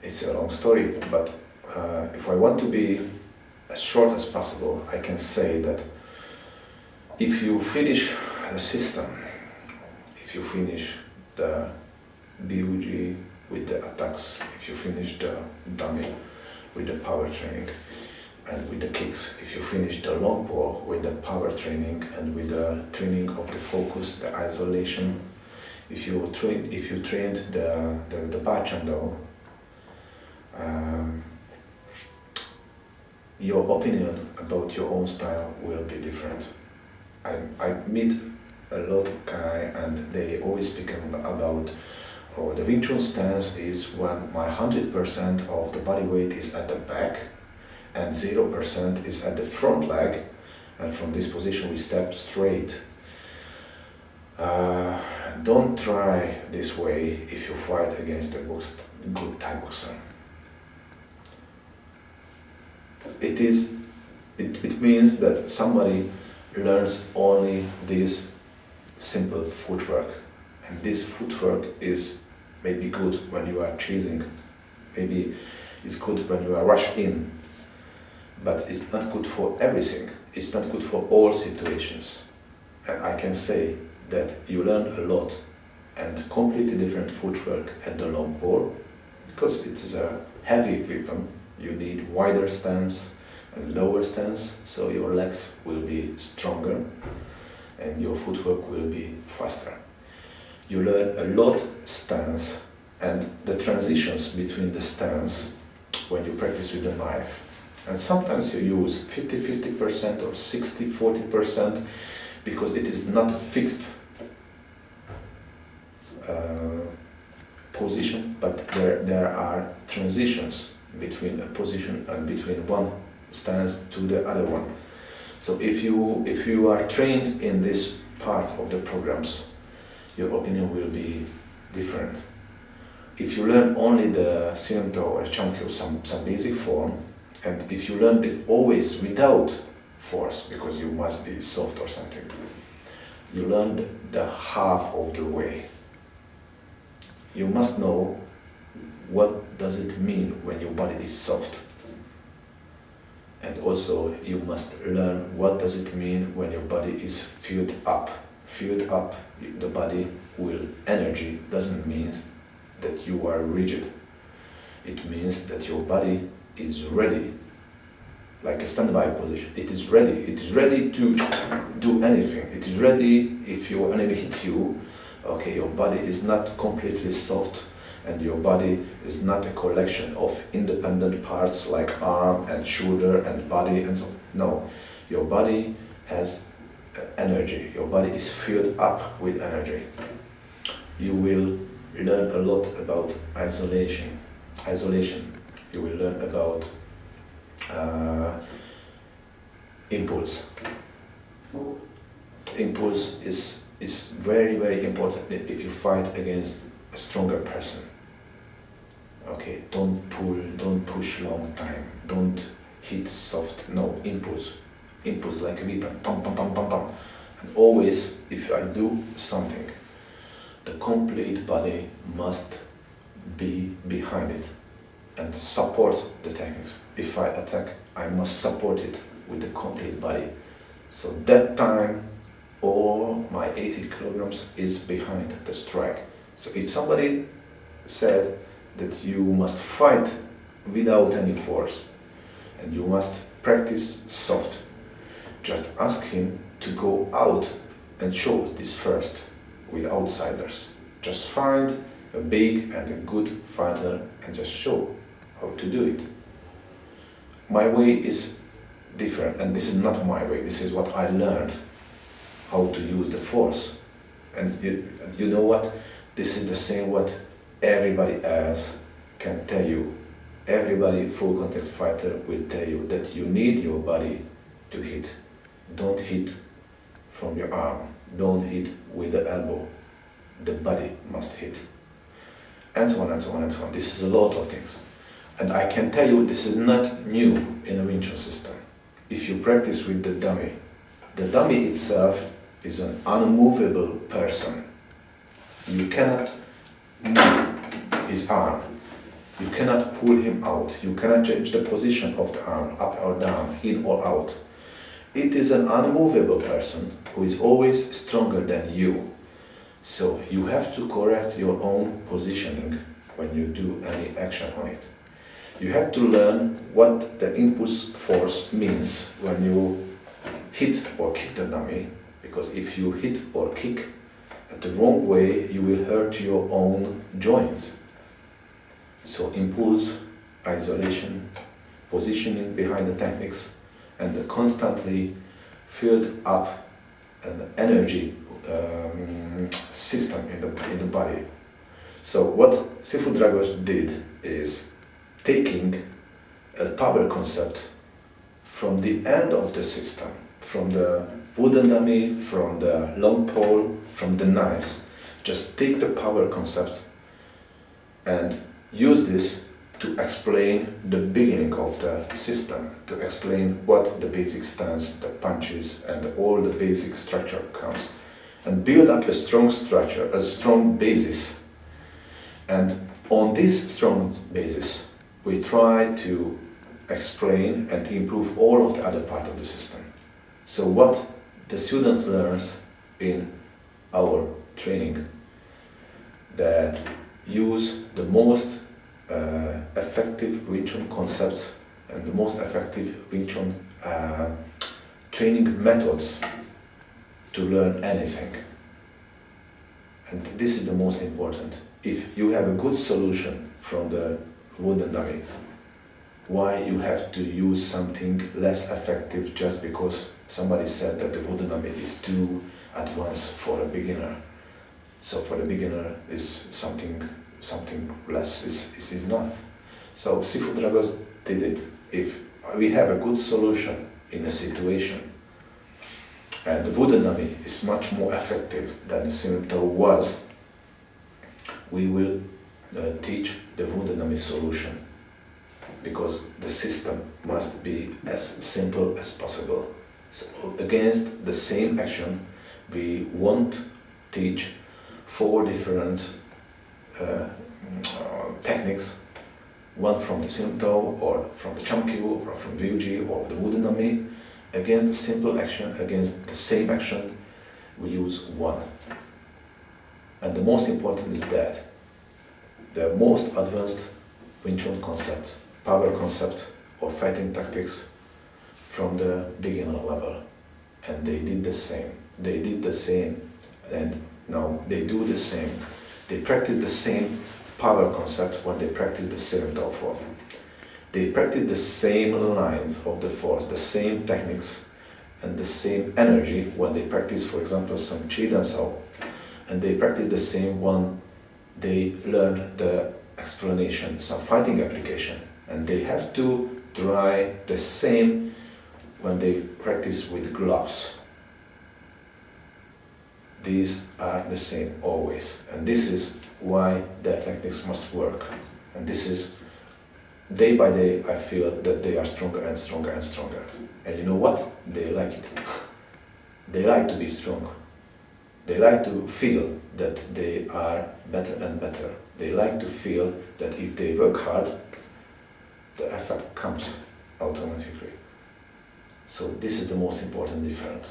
It's a long story, but if I want to be as short as possible, I can say that if you finish the system, if you finish the BUG with the attacks, if you finish the dummy with the power training and with the kicks, if you finish the long ball with the power training and with the training of the focus, the isolation, if you trained the Bachando, your opinion about your own style will be different. I meet a lot of guys and they always speak about, oh, the Wing Chun stance is when my 100% of the body weight is at the back and 0% is at the front leg, and from this position we step straight. Don't try this way if you fight against a good Thai boxer. It means that somebody learns only this simple footwork, and this footwork is maybe good when you are chasing, maybe it's good when you are rushed in, but it's not good for everything, it's not good for all situations. And I can say that you learn a lot and completely different footwork at the long ball, because it is a heavy weapon. You need wider stance and lower stance, so your legs will be stronger and your footwork will be faster. You learn a lot stance and the transitions between the stance when you practice with the knife. And sometimes you use 50-50% or 60-40% because it is not a fixed position, but there are transitions between a position and between one stance to the other one. So if you are trained in this part of the programs, your opinion will be different. If you learn only the Sinamto or Chamkyo, some basic form, and if you learn it always without force, because you must be soft or something, you learn the half of the way. You must know what does it mean when your body is soft. And also you must learn what does it mean when your body is filled up. Filled up, the body will energy doesn't mean that you are rigid. It means that your body is ready, like a standby position. It is ready to do anything. It is ready if your enemy hits you. Okay, your body is not completely soft, and your body is not a collection of independent parts like arm and shoulder and body and so on. No, your body has energy. Your body is filled up with energy. You will learn a lot about isolation. You will learn about impulse. Impulse is very, very important if you fight against a stronger person. Okay, don't pull, don't push long time, don't hit soft, no, impulse. Impulse like a weapon, pam, pam, pam, pam, pam. And always, if I do something, the complete body must be behind it and support the techniques. If I attack, I must support it with the complete body. So that time, all my 80 kilograms is behind the strike. So if somebody said that you must fight without any force and you must practice soft, just ask him to go out and show this first with outsiders. Just find a big and a good fighter and just show how to do it. My way is different, and this is not my way, this is what I learned, how to use the force. And you know what? This is the same what everybody else can tell you. Everybody full contact fighter will tell you that you need your body to hit. Don't hit from your arm. Don't hit with the elbow. The body must hit. And so on and so on and so on. This is a lot of things. And I can tell you this is not new in a Wing Chun system. If you practice with the dummy itself is an unmovable person. You cannot move his arm. You cannot pull him out. You cannot change the position of the arm, up or down, in or out. It is an unmovable person who is always stronger than you. So you have to correct your own positioning when you do any action on it. You have to learn what the impulse force means when you hit or kick the dummy, because if you hit or kick at the wrong way, you will hurt your own joints. So impulse, isolation, positioning behind the techniques, and the constantly filled up an energy system in the body. So what Sifu Dragos did is taking a power concept from the end of the system, from the wooden dummy, from the long pole, from the knives. Just take the power concept and use this to explain the beginning of the system, to explain what the basic stance, the punches, and all the basic structure comes, and build up a strong structure, a strong basis. And on this strong basis, we try to explain and improve all of the other part of the system. So what the students learns in our training, that use the most effective Wing Chun concepts and the most effective Wing Chun training methods to learn anything. And this is the most important. If you have a good solution from the wooden dummy, why you have to use something less effective just because somebody said that the wooden dummy is too advanced for a beginner? So for the beginner is something less is enough. So Sifu Dragos did it. If we have a good solution in a situation, and the wooden dummy is much more effective than the Simto was, we will teach the wooden dummy solution, because the system must be as simple as possible. So against the same action, we won't teach 4 different techniques, one from the Simto, or from the Chamkyu, or from Ryuji, or the wooden dummy. Against the simple action, against the same action, we use one. And the most important is that the most advanced Wing Chun concept, power concept, or fighting tactics from the beginner level. And they did the same. They did the same, and now they do the same. They practice the same power concept when they practice the Simto form. They practice the same lines of the force, the same techniques, and the same energy when they practice, for example, some Chi Dan Sao. And they practice the same when they learn the explanation, some fighting application. And they have to try the same when they practice with gloves. These are the same always. And this is why the techniques must work. And this is, day by day, I feel that they are stronger and stronger and stronger. And you know what? They like it. They like to be strong. They like to feel that they are better and better. They like to feel that if they work hard, the effect comes automatically. So this is the most important difference.